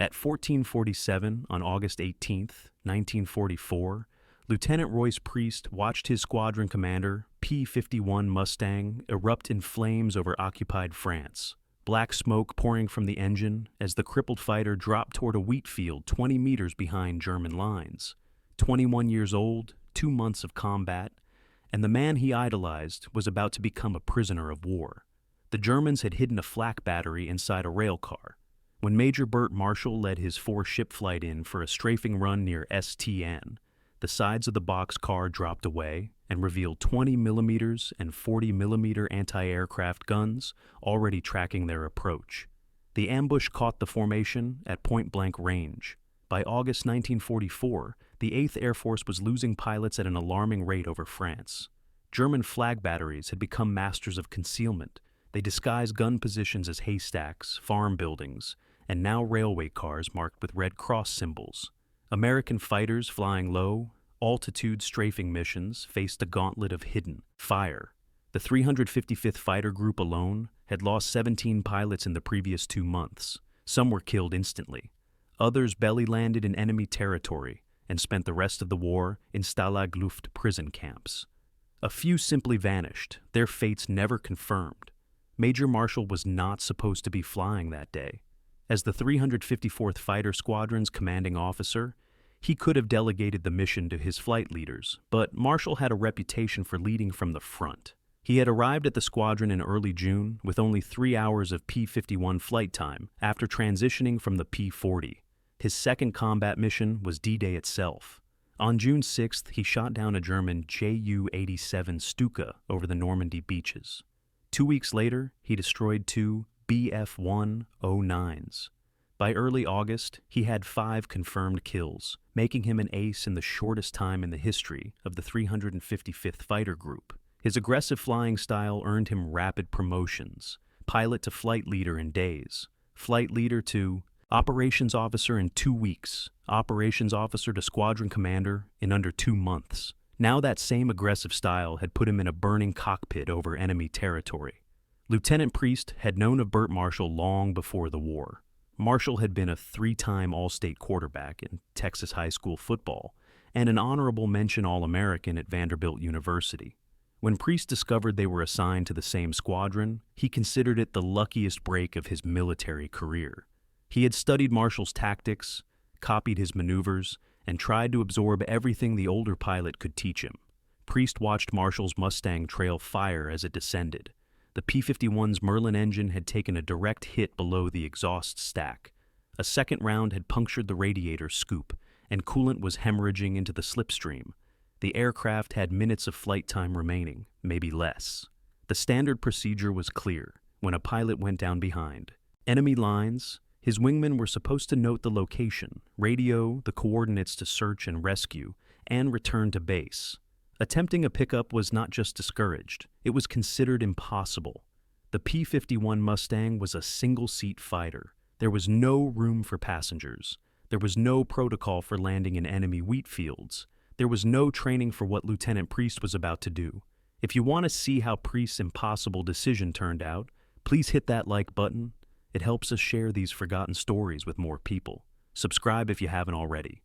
At 14:47 on August 18, 1944, Lieutenant Royce Priest watched his squadron commander, P-51 Mustang, erupt in flames over occupied France. Black smoke pouring from the engine as the crippled fighter dropped toward a wheat field 20 meters behind German lines. 21 years old, 2 months of combat, and the man he idolized was about to become a prisoner of war. The Germans had hidden a flak battery inside a rail car. When Major Bert Marshall led his 4-ship flight in for a strafing run near STN, the sides of the boxcar dropped away and revealed 20mm and 40mm anti-aircraft guns already tracking their approach. The ambush caught the formation at point-blank range. By August 1944, the 8th Air Force was losing pilots at an alarming rate over France. German flag batteries had become masters of concealment. They disguised gun positions as haystacks, farm buildings, and now railway cars marked with Red Cross symbols. American fighters flying low, altitude strafing missions faced a gauntlet of hidden fire. The 355th Fighter Group alone had lost 17 pilots in the previous 2 months. Some were killed instantly. Others belly-landed in enemy territory and spent the rest of the war in Stalag Luft prison camps. A few simply vanished, their fates never confirmed. Major Marshall was not supposed to be flying that day. As the 354th Fighter Squadron's commanding officer, he could have delegated the mission to his flight leaders, but Marshall had a reputation for leading from the front. He had arrived at the squadron in early June with only 3 hours of P-51 flight time after transitioning from the P-40. His second combat mission was D-Day itself. On June 6th, he shot down a German Ju-87 Stuka over the Normandy beaches. 2 weeks later, he destroyed 2 Bf-109s. By early August, he had 5 confirmed kills, making him an ace in the shortest time in the history of the 355th Fighter Group. His aggressive flying style earned him rapid promotions: pilot to flight leader in days, flight leader to operations officer in 2 weeks, operations officer to squadron commander in under 2 months. Now that same aggressive style had put him in a burning cockpit over enemy territory. Lieutenant Priest had known of Bert Marshall long before the war. Marshall had been a 3-time All-State quarterback in Texas high school football and an honorable mention All-American at Vanderbilt University. When Priest discovered they were assigned to the same squadron, he considered it the luckiest break of his military career. He had studied Marshall's tactics, copied his maneuvers, and tried to absorb everything the older pilot could teach him. Priest watched Marshall's Mustang trail fire as it descended. The P-51's Merlin engine had taken a direct hit below the exhaust stack. A second round had punctured the radiator scoop, and coolant was hemorrhaging into the slipstream. The aircraft had minutes of flight time remaining, maybe less. The standard procedure was clear when a pilot went down behind. Enemy lines. His wingmen were supposed to note the location, radio the coordinates to search and rescue, and return to base. Attempting a pickup was not just discouraged, it was considered impossible. The P-51 Mustang was a single-seat fighter. There was no room for passengers. There was no protocol for landing in enemy wheat fields. There was no training for what Lieutenant Priest was about to do. If you want to see how Priest's impossible decision turned out, please hit that like button. It helps us share these forgotten stories with more people. Subscribe if you haven't already.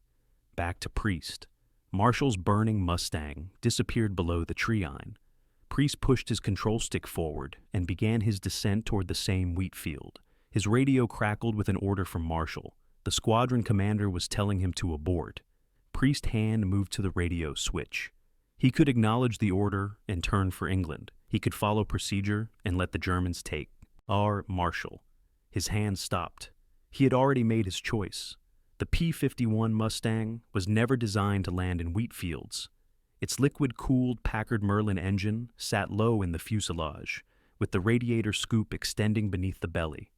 Back to Priest. Marshall's burning Mustang disappeared below the treine. Priest pushed his control stick forward and began his descent toward the same wheat field. His radio crackled with an order from Marshall. The squadron commander was telling him to abort. Priest's hand moved to the radio switch. He could acknowledge the order and turn for England. He could follow procedure and let the Germans take R. Marshall. His hand stopped. He had already made his choice. The P-51 Mustang was never designed to land in wheat fields. Its liquid-cooled Packard Merlin engine sat low in the fuselage, with the radiator scoop extending beneath the belly.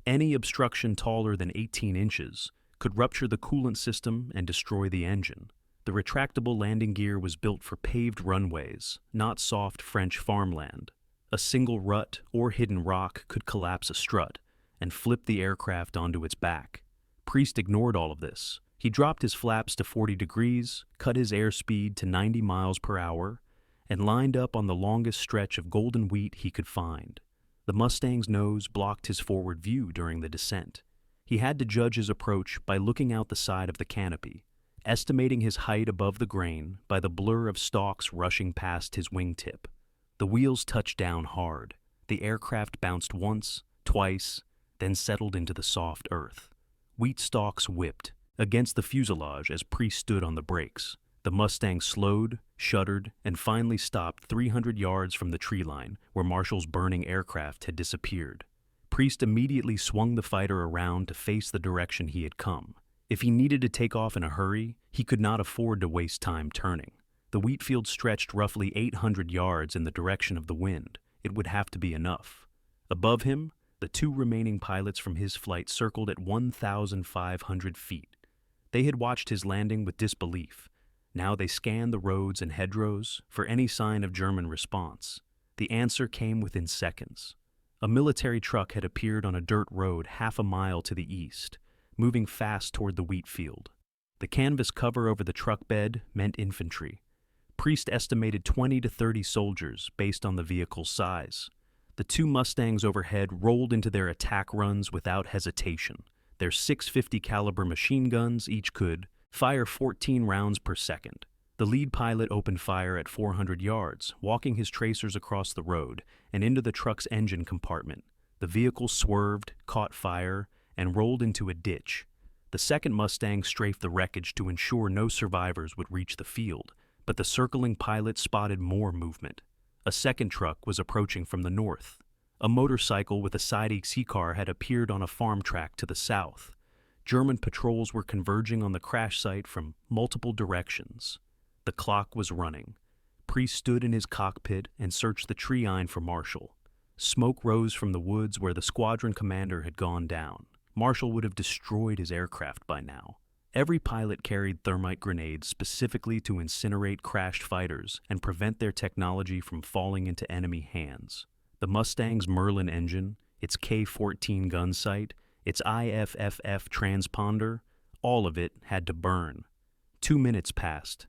Any obstruction taller than 18 inches could rupture the coolant system and destroy the engine. The retractable landing gear was built for paved runways, not soft French farmland. A single rut or hidden rock could collapse a strut and flip the aircraft onto its back. Priest ignored all of this. He dropped his flaps to 40 degrees, cut his airspeed to 90 miles per hour, and lined up on the longest stretch of golden wheat he could find. The Mustang's nose blocked his forward view during the descent. He had to judge his approach by looking out the side of the canopy, estimating his height above the grain by the blur of stalks rushing past his wingtip. The wheels touched down hard. The aircraft bounced once, twice, then settled into the soft earth. Wheat stalks whipped against the fuselage as Priest stood on the brakes. The Mustang slowed, shuddered, and finally stopped 300 yards from the tree line where Marshall's burning aircraft had disappeared. Priest immediately swung the fighter around to face the direction he had come. If he needed to take off in a hurry, he could not afford to waste time turning. The wheat field stretched roughly 800 yards in the direction of the wind. It would have to be enough. Above him, the two remaining pilots from his flight circled at 1,500 feet. They had watched his landing with disbelief. Now they scanned the roads and hedgerows for any sign of German response. The answer came within seconds. A military truck had appeared on a dirt road half a mile to the east, moving fast toward the wheat field. The canvas cover over the truck bed meant infantry. Priest estimated 20 to 30 soldiers based on the vehicle's size. The two Mustangs overhead rolled into their attack runs without hesitation. Their .650 caliber machine guns each could fire 14 rounds per second. The lead pilot opened fire at 400 yards, walking his tracers across the road and into the truck's engine compartment. The vehicle swerved, caught fire, and rolled into a ditch. The second Mustang strafed the wreckage to ensure no survivors would reach the field, but the circling pilot spotted more movement. A second truck was approaching from the north. A motorcycle with a side EC car had appeared on a farm track to the south. German patrols were converging on the crash site from multiple directions. The clock was running. Priest stood in his cockpit and searched the tree line for Marshall. Smoke rose from the woods where the squadron commander had gone down. Marshall would have destroyed his aircraft by now. Every pilot carried thermite grenades specifically to incinerate crashed fighters and prevent their technology from falling into enemy hands. The Mustang's Merlin engine, its K-14 gun sight, its IFFF transponder, all of it had to burn. 2 minutes passed.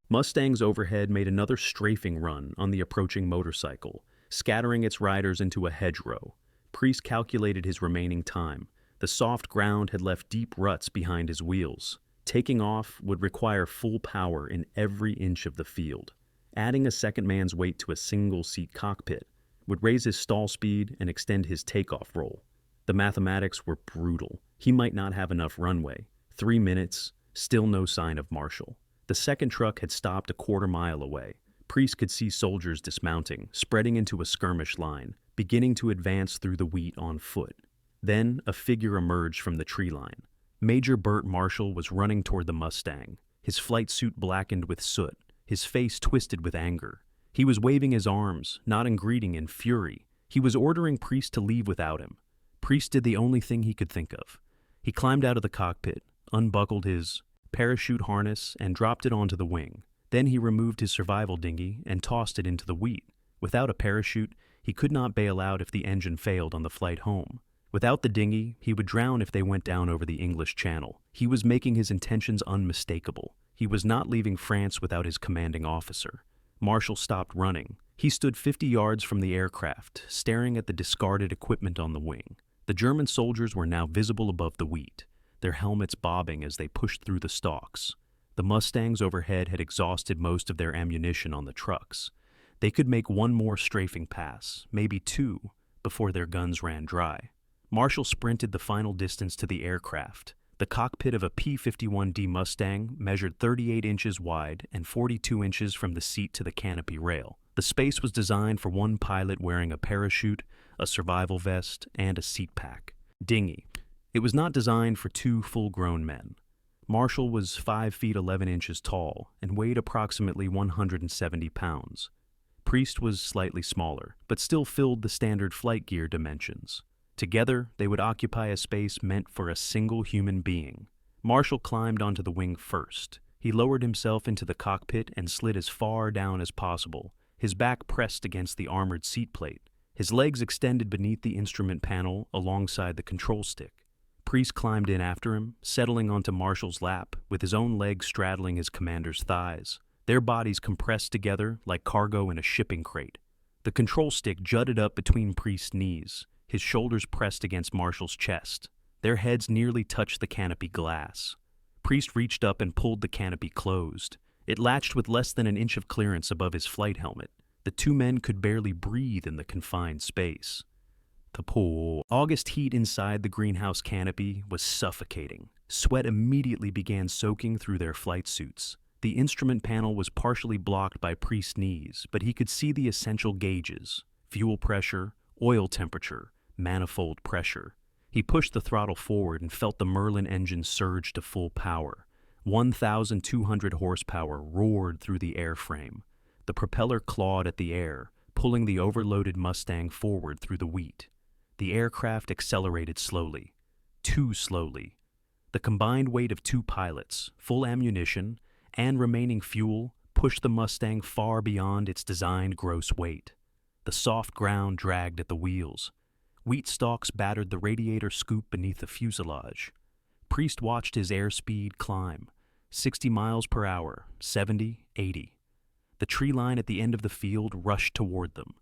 Mustang's overhead made another strafing run on the approaching motorcycle, scattering its riders into a hedgerow. Priest calculated his remaining time. The soft ground had left deep ruts behind his wheels. Taking off would require full power in every inch of the field. Adding a second man's weight to a single-seat cockpit would raise his stall speed and extend his takeoff roll. The mathematics were brutal. He might not have enough runway. 3 minutes, still no sign of Marshall. The second truck had stopped a quarter mile away. Priest could see soldiers dismounting, spreading into a skirmish line, beginning to advance through the wheat on foot. Then a figure emerged from the tree line. Major Bert Marshall was running toward the Mustang, his flight suit blackened with soot, his face twisted with anger. He was waving his arms, nodding greeting in fury. He was ordering Priest to leave without him. Priest did the only thing he could think of. He climbed out of the cockpit, unbuckled his parachute harness, and dropped it onto the wing. Then he removed his survival dinghy and tossed it into the wheat. Without a parachute, he could not bail out if the engine failed on the flight home. Without the dinghy, he would drown if they went down over the English Channel. He was making his intentions unmistakable. He was not leaving France without his commanding officer. Marshall stopped running. He stood 50 yards from the aircraft, staring at the discarded equipment on the wing. The German soldiers were now visible above the wheat, their helmets bobbing as they pushed through the stalks. The Mustangs overhead had exhausted most of their ammunition on the trucks. They could make one more strafing pass, maybe two, before their guns ran dry. Marshall sprinted the final distance to the aircraft. The cockpit of a P-51 Mustang measured 38 inches wide and 42 inches from the seat to the canopy rail. The space was designed for one pilot wearing a parachute, a survival vest, and a seat pack. Dinghy. It was not designed for two full-grown men. Marshall was 5 feet 11 inches tall and weighed approximately 170 pounds. Priest was slightly smaller, but still filled the standard flight gear dimensions. Together, they would occupy a space meant for a single human being. Marshall climbed onto the wing first. He lowered himself into the cockpit and slid as far down as possible, his back pressed against the armored seat plate. His legs extended beneath the instrument panel alongside the control stick. Priest climbed in after him, settling onto Marshall's lap, with his own legs straddling his commander's thighs. Their bodies compressed together like cargo in a shipping crate. The control stick jutted up between Priest's knees, his shoulders pressed against Marshall's chest. Their heads nearly touched the canopy glass. Priest reached up and pulled the canopy closed. It latched with less than an inch of clearance above his flight helmet. The two men could barely breathe in the confined space. The August heat inside the greenhouse canopy was suffocating. Sweat immediately began soaking through their flight suits. The instrument panel was partially blocked by Priest's knees, but he could see the essential gauges: fuel pressure, oil temperature, manifold pressure. He pushed the throttle forward and felt the Merlin engine surge to full power. 1,200 horsepower roared through the airframe. The propeller clawed at the air, pulling the overloaded Mustang forward through the wheat. The aircraft accelerated slowly, too slowly. The combined weight of two pilots, full ammunition, and remaining fuel pushed the Mustang far beyond its designed gross weight. The soft ground dragged at the wheels. Wheat stalks battered the radiator scoop beneath the fuselage. Priest watched his airspeed climb, 60 miles per hour, 70, 80. The tree line at the end of the field rushed toward them.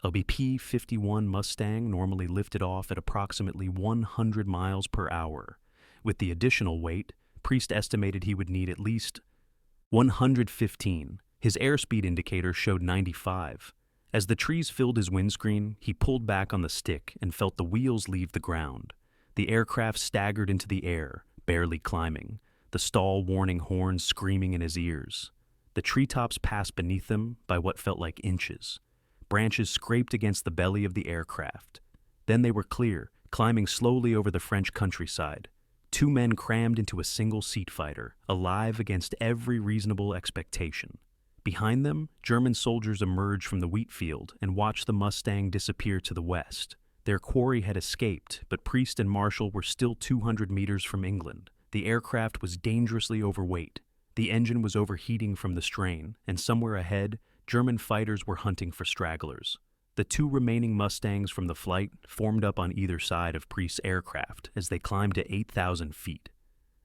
A P-51 Mustang normally lifted off at approximately 100 miles per hour. With the additional weight, Priest estimated he would need at least 115. His airspeed indicator showed 95. As the trees filled his windscreen, he pulled back on the stick and felt the wheels leave the ground. The aircraft staggered into the air, barely climbing, the stall warning horns screaming in his ears. The treetops passed beneath them by what felt like inches. Branches scraped against the belly of the aircraft. Then they were clear, climbing slowly over the French countryside. Two men crammed into a single seat fighter, alive against every reasonable expectation. Behind them, German soldiers emerged from the wheat field and watched the Mustang disappear to the west. Their quarry had escaped, but Priest and Marshall were still 200 meters from England. The aircraft was dangerously overweight. The engine was overheating from the strain, and somewhere ahead, German fighters were hunting for stragglers. The two remaining Mustangs from the flight formed up on either side of Priest's aircraft as they climbed to 8,000 feet.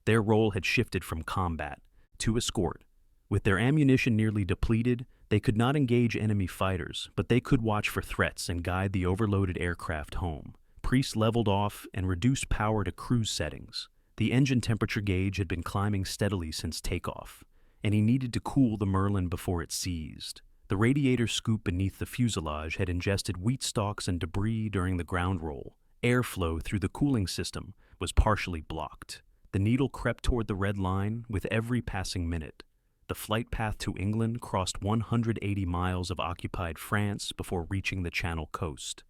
Their role had shifted from combat to escort. With their ammunition nearly depleted, they could not engage enemy fighters, but they could watch for threats and guide the overloaded aircraft home. Priest leveled off and reduced power to cruise settings. The engine temperature gauge had been climbing steadily since takeoff, and he needed to cool the Merlin before it seized. The radiator scoop beneath the fuselage had ingested wheat stalks and debris during the ground roll. Airflow through the cooling system was partially blocked. The needle crept toward the red line with every passing minute. The flight path to England crossed 180 miles of occupied France before reaching the Channel coast.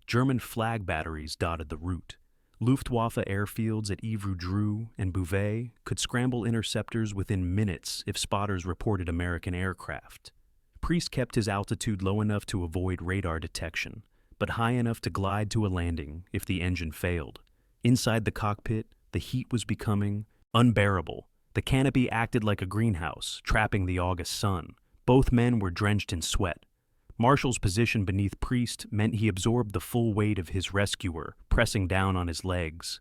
German flag batteries dotted the route. Luftwaffe airfields at Yverdrew and Beauvais could scramble interceptors within minutes if spotters reported American aircraft. Priest kept his altitude low enough to avoid radar detection, but high enough to glide to a landing if the engine failed. Inside the cockpit, the heat was becoming unbearable. The canopy acted like a greenhouse, trapping the August sun. Both men were drenched in sweat. Marshall's position beneath Priest meant he absorbed the full weight of his rescuer, pressing down on his legs.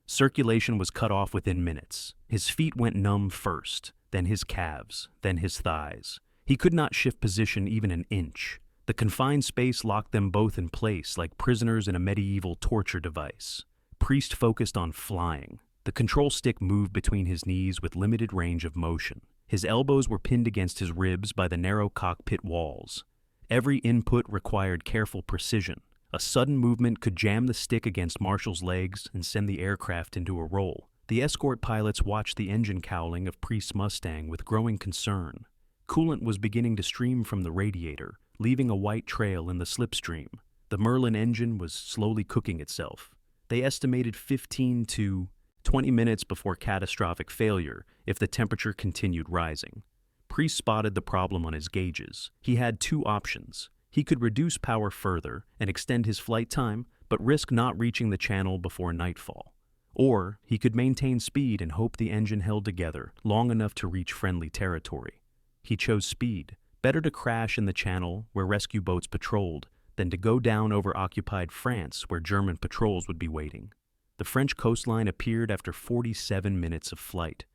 Circulation was cut off within minutes. His feet went numb first, then his calves, then his thighs. He could not shift position even an inch. The confined space locked them both in place like prisoners in a medieval torture device. Priest focused on flying. The control stick moved between his knees with limited range of motion. His elbows were pinned against his ribs by the narrow cockpit walls. Every input required careful precision. A sudden movement could jam the stick against Marshall's legs and send the aircraft into a roll. The escort pilots watched the engine cowling of Priest's Mustang with growing concern. Coolant was beginning to stream from the radiator, leaving a white trail in the slipstream. The Merlin engine was slowly cooking itself. They estimated 15 to 20 minutes before catastrophic failure if the temperature continued rising. Priest spotted the problem on his gauges. He had two options. He could reduce power further and extend his flight time, but risk not reaching the channel before nightfall. Or he could maintain speed and hope the engine held together long enough to reach friendly territory. He chose speed. Better to crash in the channel where rescue boats patrolled than to go down over occupied France where German patrols would be waiting. The French coastline appeared after 47 minutes of flight.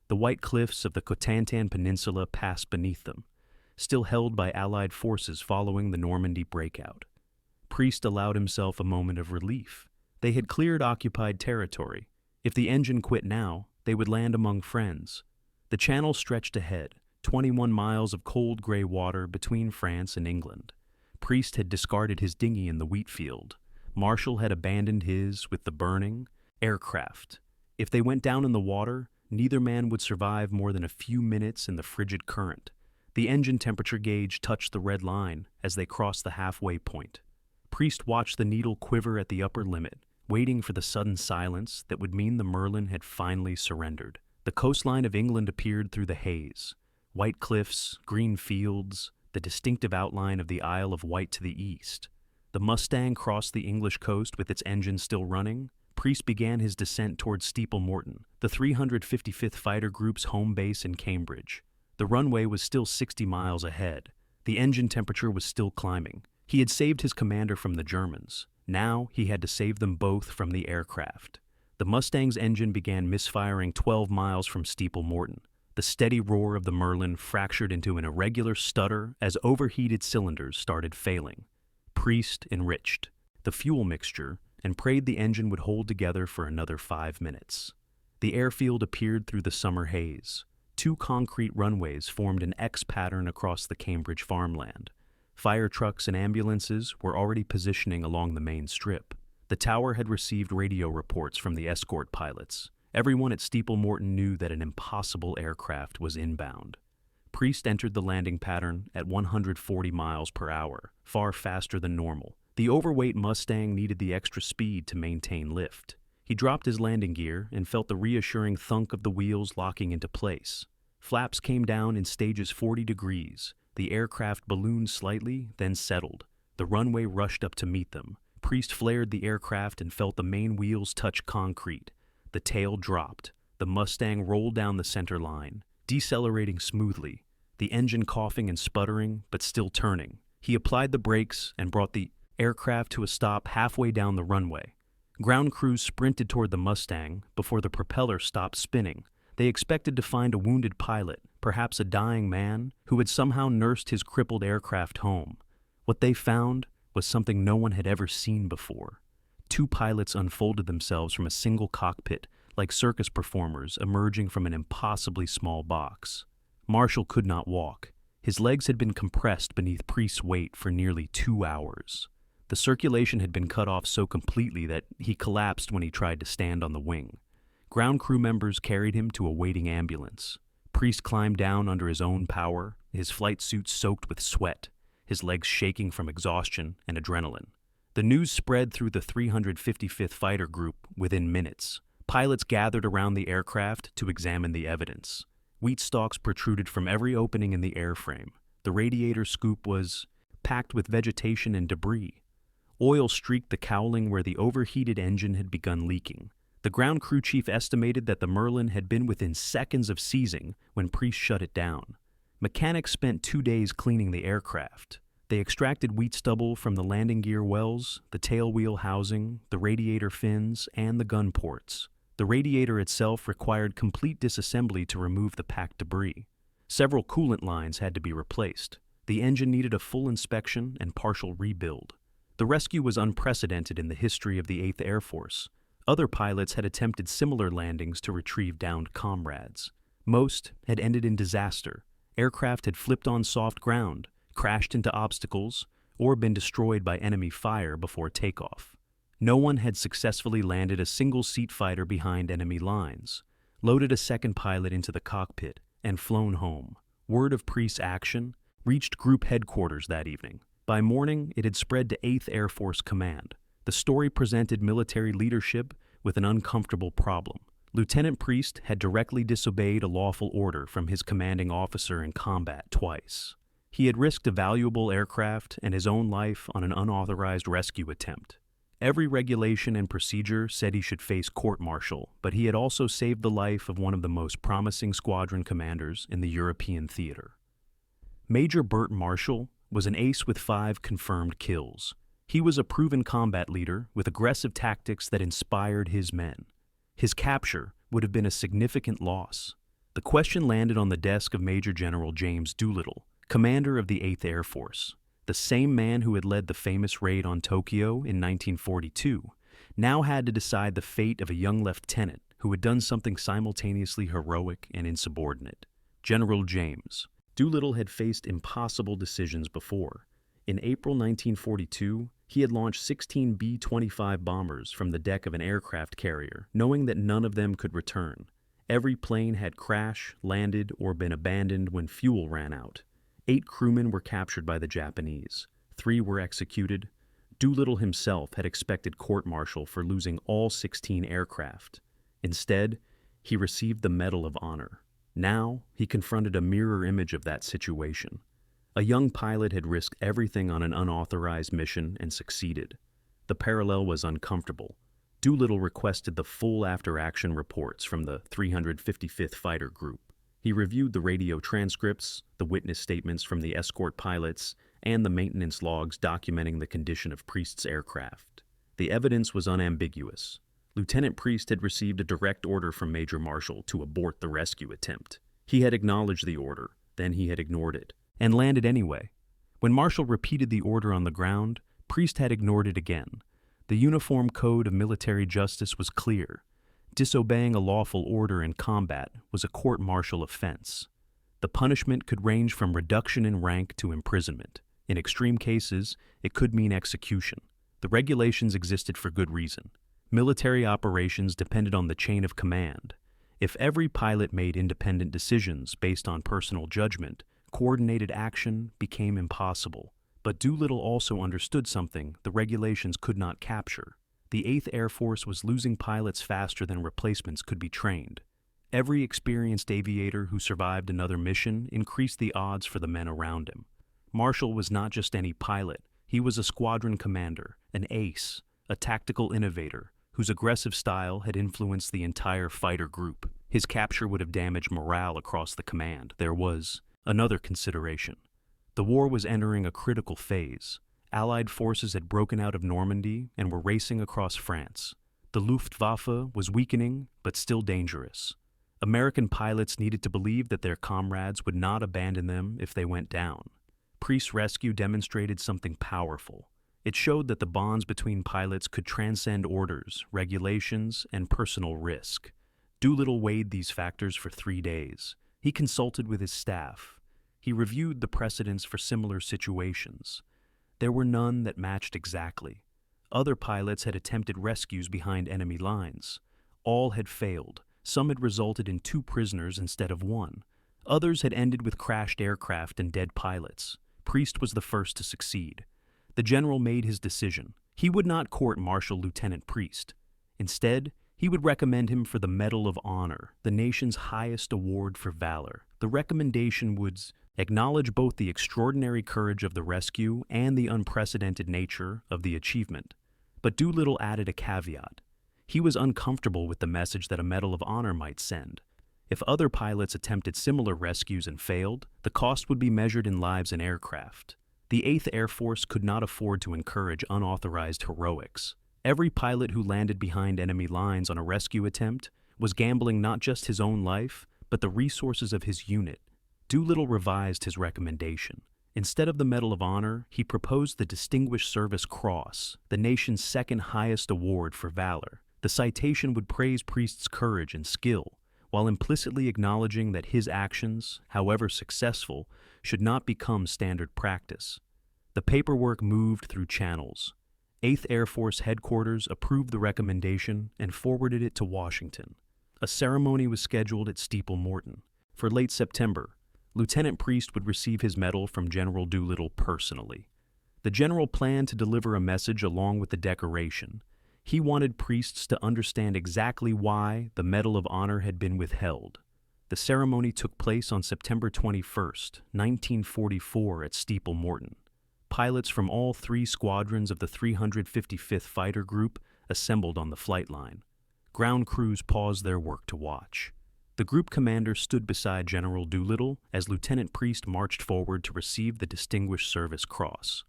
The white cliffs of the Cotentin Peninsula passed beneath them, still held by Allied forces following the Normandy breakout. Priest allowed himself a moment of relief. They had cleared occupied territory. If the engine quit now, they would land among friends. The channel stretched ahead, 21 miles of cold gray water between France and England. Priest had discarded his dinghy in the wheat field. Marshall had abandoned his with the burning aircraft. If they went down in the water, neither man would survive more than a few minutes in the frigid current. The engine temperature gauge touched the red line as they crossed the halfway point. Priest watched the needle quiver at the upper limit, waiting for the sudden silence that would mean the Merlin had finally surrendered. The coastline of England appeared through the haze. White cliffs, green fields, the distinctive outline of the Isle of Wight to the east. The Mustang crossed the English coast with its engine still running. Priest began his descent towards Steeple Morton, the 355th Fighter Group's home base in Cambridge. The runway was still 60 miles ahead. The engine temperature was still climbing. He had saved his commander from the Germans. Now he had to save them both from the aircraft. The Mustang's engine began misfiring 12 miles from Steeple Morton. The steady roar of the Merlin fractured into an irregular stutter as overheated cylinders started failing. Priest enriched the fuel mixture and prayed the engine would hold together for another 5 minutes. The airfield appeared through the summer haze. 2 concrete runways formed an X pattern across the Cambridge farmland. Fire trucks and ambulances were already positioning along the main strip. The tower had received radio reports from the escort pilots. Everyone at Steeple Morton knew that an impossible aircraft was inbound. Priest entered the landing pattern at 140 miles per hour, far faster than normal. The overweight Mustang needed the extra speed to maintain lift. He dropped his landing gear and felt the reassuring thunk of the wheels locking into place. Flaps came down in stages 40 degrees. The aircraft ballooned slightly, then settled. The runway rushed up to meet them. Priest flared the aircraft and felt the main wheels touch concrete. The tail dropped. The Mustang rolled down the center line, decelerating smoothly, the engine coughing and sputtering, but still turning. He applied the brakes and brought the aircraft to a stop halfway down the runway. Ground crews sprinted toward the Mustang before the propeller stopped spinning. They expected to find a wounded pilot, perhaps a dying man, who had somehow nursed his crippled aircraft home. What they found was something no one had ever seen before. 2 pilots unfolded themselves from a single cockpit, like circus performers emerging from an impossibly small box. Marshall could not walk. His legs had been compressed beneath Priest's weight for nearly 2 hours. The circulation had been cut off so completely that he collapsed when he tried to stand on the wing. Ground crew members carried him to a waiting ambulance. Priest climbed down under his own power, his flight suit soaked with sweat, his legs shaking from exhaustion and adrenaline. The news spread through the 355th Fighter Group within minutes. Pilots gathered around the aircraft to examine the evidence. Wheat stalks protruded from every opening in the airframe. The radiator scoop was packed with vegetation and debris. Oil streaked the cowling where the overheated engine had begun leaking. The ground crew chief estimated that the Merlin had been within seconds of seizing when Priest shut it down. Mechanics spent 2 days cleaning the aircraft. They extracted wheat stubble from the landing gear wells, the tail wheel housing, the radiator fins, and the gun ports. The radiator itself required complete disassembly to remove the packed debris. Several coolant lines had to be replaced. The engine needed a full inspection and partial rebuild. The rescue was unprecedented in the history of the 8th Air Force. Other pilots had attempted similar landings to retrieve downed comrades. Most had ended in disaster. Aircraft had flipped on soft ground, crashed into obstacles, or been destroyed by enemy fire before takeoff. No one had successfully landed a single-seat fighter behind enemy lines, loaded a second pilot into the cockpit, and flown home. Word of Priest's action reached Group Headquarters that evening. By morning, it had spread to 8th Air Force Command. The story presented military leadership with an uncomfortable problem. Lieutenant Priest had directly disobeyed a lawful order from his commanding officer in combat twice. He had risked a valuable aircraft and his own life on an unauthorized rescue attempt. Every regulation and procedure said he should face court-martial, but he had also saved the life of one of the most promising squadron commanders in the European theater. Major Bert Marshall was an ace with 5 confirmed kills. He was a proven combat leader with aggressive tactics that inspired his men. His capture would have been a significant loss. The question landed on the desk of Major General James Doolittle, commander of the 8th Air Force. The same man who had led the famous raid on Tokyo in 1942 now had to decide the fate of a young lieutenant who had done something simultaneously heroic and insubordinate. General James. Doolittle had faced impossible decisions before. In April 1942, he had launched 16 B-25 bombers from the deck of an aircraft carrier, knowing that none of them could return. Every plane had crashed, landed, or been abandoned when fuel ran out. 8 crewmen were captured by the Japanese. 3 were executed. Doolittle himself had expected court-martial for losing all 16 aircraft. Instead, he received the Medal of Honor. Now, he confronted a mirror image of that situation. A young pilot had risked everything on an unauthorized mission and succeeded. The parallel was uncomfortable. Doolittle requested the full after-action reports from the 355th Fighter Group. He reviewed the radio transcripts, the witness statements from the escort pilots, and the maintenance logs documenting the condition of Priest's aircraft. The evidence was unambiguous. Lieutenant Priest had received a direct order from Major Marshall to abort the rescue attempt. He had acknowledged the order, then he had ignored it, and landed anyway. When Marshall repeated the order on the ground, Priest had ignored it again. The Uniform Code of Military Justice was clear. Disobeying a lawful order in combat was a court-martial offense. The punishment could range from reduction in rank to imprisonment. In extreme cases, it could mean execution. The regulations existed for good reason. Military operations depended on the chain of command. If every pilot made independent decisions based on personal judgment, coordinated action became impossible. But Doolittle also understood something the regulations could not capture. The 8th Air Force was losing pilots faster than replacements could be trained. Every experienced aviator who survived another mission increased the odds for the men around him. Marshall was not just any pilot. He was a squadron commander, an ace, a tactical innovator, whose aggressive style had influenced the entire fighter group. His capture would have damaged morale across the command. There was another consideration. The war was entering a critical phase. Allied forces had broken out of Normandy and were racing across France. The Luftwaffe was weakening, but still dangerous. American pilots needed to believe that their comrades would not abandon them if they went down. Priest's rescue demonstrated something powerful. It showed that the bonds between pilots could transcend orders, regulations, and personal risk. Doolittle weighed these factors for 3 days. He consulted with his staff. He reviewed the precedents for similar situations. There were none that matched exactly. Other pilots had attempted rescues behind enemy lines. All had failed. Some had resulted in 2 prisoners instead of 1. Others had ended with crashed aircraft and dead pilots. Priest was the first to succeed. The general made his decision. He would not court-martial Lieutenant Priest. Instead, he would recommend him for the Medal of Honor, the nation's highest award for valor. The recommendation would acknowledge both the extraordinary courage of the rescue and the unprecedented nature of the achievement. But Doolittle added a caveat. He was uncomfortable with the message that a Medal of Honor might send. If other pilots attempted similar rescues and failed, the cost would be measured in lives and aircraft. The 8th Air Force could not afford to encourage unauthorized heroics. Every pilot who landed behind enemy lines on a rescue attempt was gambling not just his own life, but the resources of his unit. Doolittle revised his recommendation. Instead of the Medal of Honor, he proposed the Distinguished Service Cross, the nation's second highest award for valor. The citation would praise Priest's courage and skill, while implicitly acknowledging that his actions, however successful, should not become standard practice. The paperwork moved through channels. 8th Air Force Headquarters approved the recommendation and forwarded it to Washington. A ceremony was scheduled at Steeple Morton. For late September, Lieutenant Priest would receive his medal from General Doolittle personally. The general planned to deliver a message along with the decoration. He wanted Priests to understand exactly why the Medal of Honor had been withheld. The ceremony took place on September 21, 1944 at Steeple Morton. Pilots from all 3 squadrons of the 355th Fighter Group assembled on the flight line. Ground crews paused their work to watch. The group commander stood beside General Doolittle as Lieutenant Priest marched forward to receive the Distinguished Service Cross.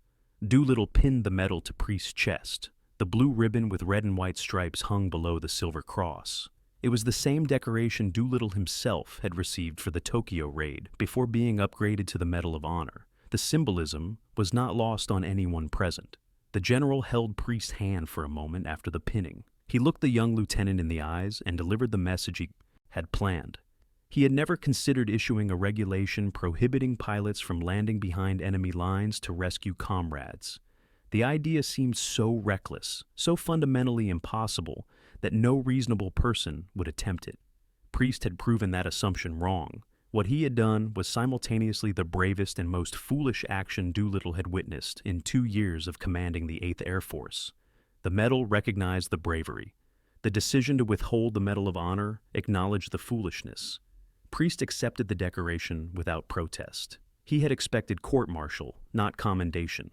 Doolittle pinned the medal to Priest's chest. The blue ribbon with red and white stripes hung below the silver cross. It was the same decoration Doolittle himself had received for the Tokyo raid before being upgraded to the Medal of Honor. The symbolism was not lost on anyone present. The general held Priest's hand for a moment after the pinning. He looked the young lieutenant in the eyes and delivered the message he had planned. He had never considered issuing a regulation prohibiting pilots from landing behind enemy lines to rescue comrades. The idea seemed so reckless, so fundamentally impossible, that no reasonable person would attempt it. Priest had proven that assumption wrong. What he had done was simultaneously the bravest and most foolish action Doolittle had witnessed in 2 years of commanding the 8th Air Force. The medal recognized the bravery. The decision to withhold the Medal of Honor acknowledged the foolishness. Priest accepted the decoration without protest. He had expected court-martial, not commendation.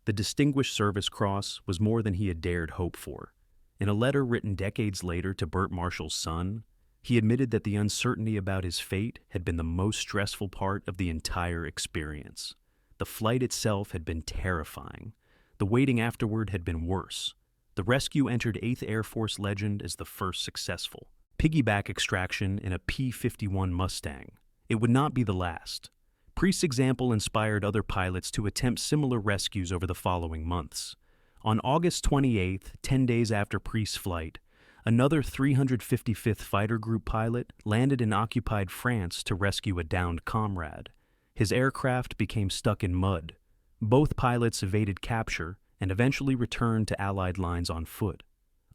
The Distinguished Service Cross was more than he had dared hope for. In a letter written decades later to Bert Marshall's son, he admitted that the uncertainty about his fate had been the most stressful part of the entire experience. The flight itself had been terrifying. The waiting afterward had been worse. The rescue entered 8th Air Force legend as the first successful. Piggyback extraction in a P-51 Mustang. It would not be the last. Priest's example inspired other pilots to attempt similar rescues over the following months. On August 28th, 10 days after Priest's flight, another 355th Fighter Group pilot landed in occupied France to rescue a downed comrade. His aircraft became stuck in mud. Both pilots evaded capture and eventually returned to Allied lines on foot.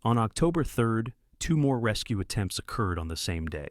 On October 3rd, 2 more rescue attempts occurred on the same day.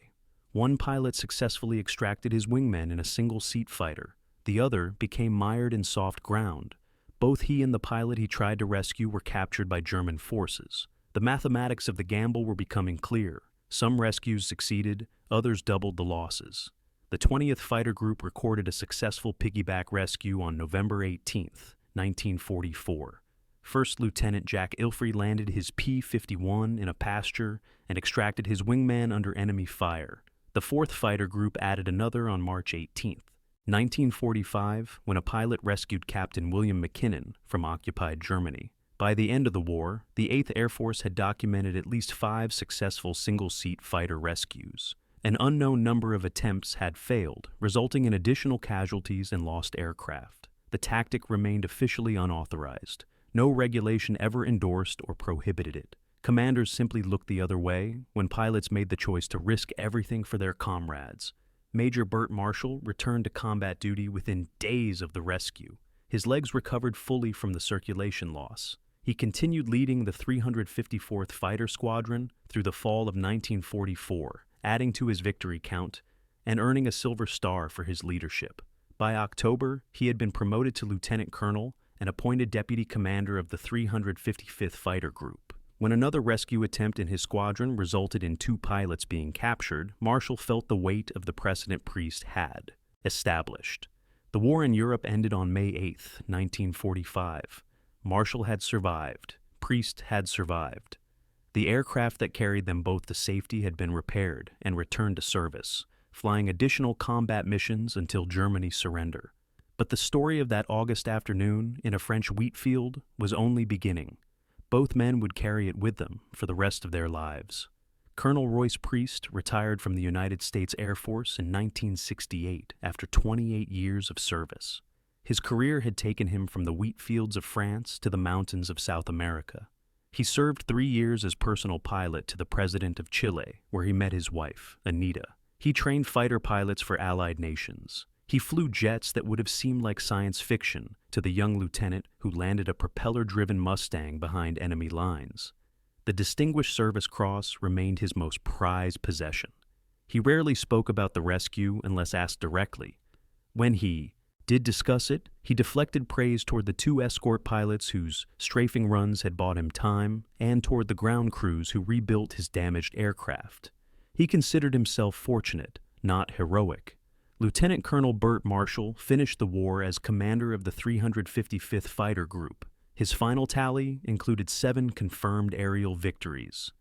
One pilot successfully extracted his wingmen in a single-seat fighter. The other became mired in soft ground. Both he and the pilot he tried to rescue were captured by German forces. The mathematics of the gamble were becoming clear. Some rescues succeeded, others doubled the losses. The 20th Fighter Group recorded a successful piggyback rescue on November 18, 1944. First Lieutenant Jack Ilfrey landed his P-51 in a pasture and extracted his wingman under enemy fire. The 4th Fighter Group added another on March 18, 1945, when a pilot rescued Captain William McKinnon from occupied Germany. By the end of the war, the 8th Air Force had documented at least 5 successful single-seat fighter rescues. An unknown number of attempts had failed, resulting in additional casualties and lost aircraft. The tactic remained officially unauthorized. No regulation ever endorsed or prohibited it. Commanders simply looked the other way when pilots made the choice to risk everything for their comrades. Major Bert Marshall returned to combat duty within days of the rescue. His legs recovered fully from the circulation loss. He continued leading the 354th Fighter Squadron through the fall of 1944, adding to his victory count and earning a Silver Star for his leadership. By October, he had been promoted to lieutenant colonel and appointed deputy commander of the 355th Fighter Group. When another rescue attempt in his squadron resulted in 2 pilots being captured, Marshall felt the weight of the precedent Priest had established. The war in Europe ended on May 8, 1945. Marshall had survived. Priest had survived. The aircraft that carried them both to safety had been repaired and returned to service, flying additional combat missions until Germany's surrender. But the story of that August afternoon in a French wheat field was only beginning. Both men would carry it with them for the rest of their lives. Colonel Royce Priest retired from the United States Air Force in 1968 after 28 years of service. His career had taken him from the wheat fields of France to the mountains of South America. He served 3 years as personal pilot to the President of Chile, where he met his wife, Anita. He trained fighter pilots for Allied nations. He flew jets that would have seemed like science fiction to the young lieutenant who landed a propeller-driven Mustang behind enemy lines. The Distinguished Service Cross remained his most prized possession. He rarely spoke about the rescue unless asked directly. When he did discuss it, he deflected praise toward the 2 escort pilots whose strafing runs had bought him time and toward the ground crews who rebuilt his damaged aircraft. He considered himself fortunate, not heroic. Lieutenant Colonel Bert Marshall finished the war as commander of the 355th Fighter Group. His final tally included 7 confirmed aerial victories.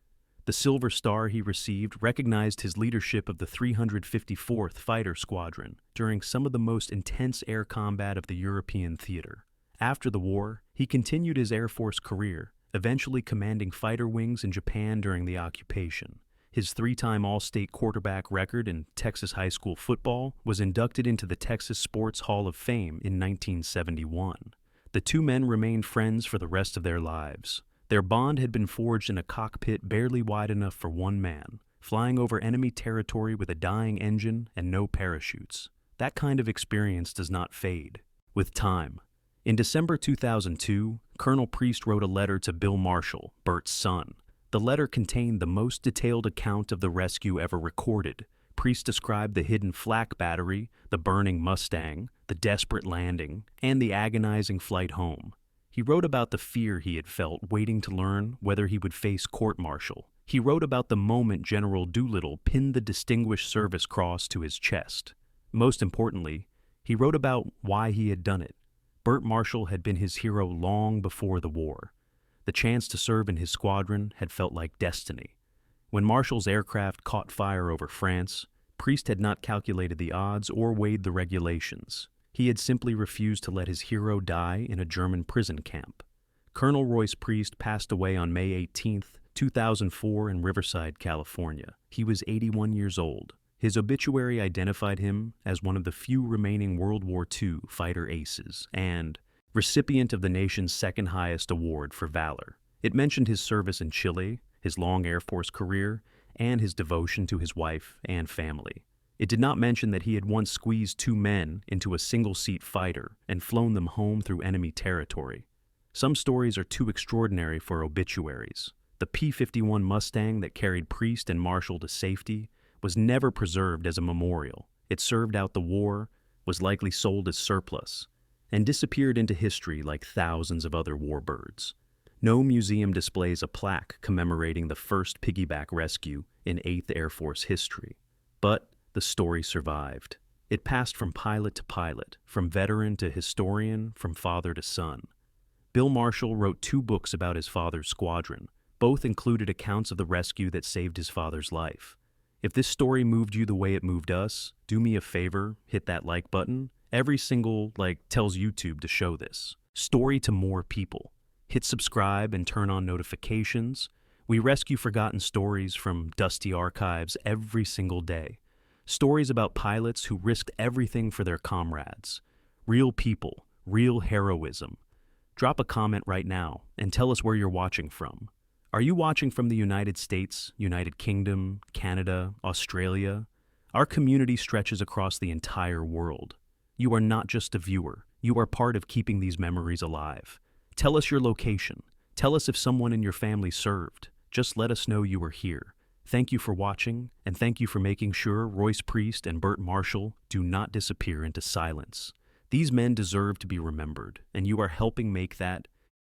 The Silver Star he received recognized his leadership of the 354th Fighter Squadron during some of the most intense air combat of the European theater. After the war, he continued his Air Force career, eventually commanding fighter wings in Japan during the occupation. His 3-time All-State quarterback record in Texas high school football was inducted into the Texas Sports Hall of Fame in 1971. The two men remained friends for the rest of their lives. Their bond had been forged in a cockpit barely wide enough for one man, flying over enemy territory with a dying engine and no parachutes. That kind of experience does not fade with time. In December 2002, Colonel Priest wrote a letter to Bill Marshall, Bert's son. The letter contained the most detailed account of the rescue ever recorded. Priest described the hidden flak battery, the burning Mustang, the desperate landing, and the agonizing flight home. He wrote about the fear he had felt waiting to learn whether he would face court-martial. He wrote about the moment General Doolittle pinned the Distinguished Service Cross to his chest. Most importantly, he wrote about why he had done it. Bert Marshall had been his hero long before the war. The chance to serve in his squadron had felt like destiny. When Marshall's aircraft caught fire over France, Priest had not calculated the odds or weighed the regulations. He had simply refused to let his hero die in a German prison camp. Colonel Royce Priest passed away on May 18, 2004 in Riverside, California. He was 81 years old. His obituary identified him as one of the few remaining World War II fighter aces and recipient of the nation's second highest award for valor. It mentioned his service in Chile, his long Air Force career, and his devotion to his wife and family. It did not mention that he had once squeezed two men into a single-seat fighter and flown them home through enemy territory. Some stories are too extraordinary for obituaries. The P-51 Mustang that carried Priest and Marshall to safety was never preserved as a memorial. It served out the war, was likely sold as surplus, and disappeared into history like thousands of other warbirds. No museum displays a plaque commemorating the first piggyback rescue in 8th Air Force history. But the story survived. It passed from pilot to pilot, from veteran to historian, from father to son. Bill Marshall wrote 2 books about his father's squadron. Both included accounts of the rescue that saved his father's life. If this story moved you the way it moved us, do me a favor, hit that like button. Every single like tells YouTube to show this. Story to more people. Hit subscribe and turn on notifications. We rescue forgotten stories from dusty archives every single day. Stories about pilots who risked everything for their comrades. Real people, real heroism. Drop a comment right now and tell us where you're watching from. Are you watching from the United States, United Kingdom, Canada, Australia? Our community stretches across the entire world. You are not just a viewer. You are part of keeping these memories alive. Tell us your location. Tell us if someone in your family served. Just let us know you are here. Thank you for watching, and thank you for making sure Royce Priest and Bert Marshall do not disappear into silence. These men deserve to be remembered, and you are helping make that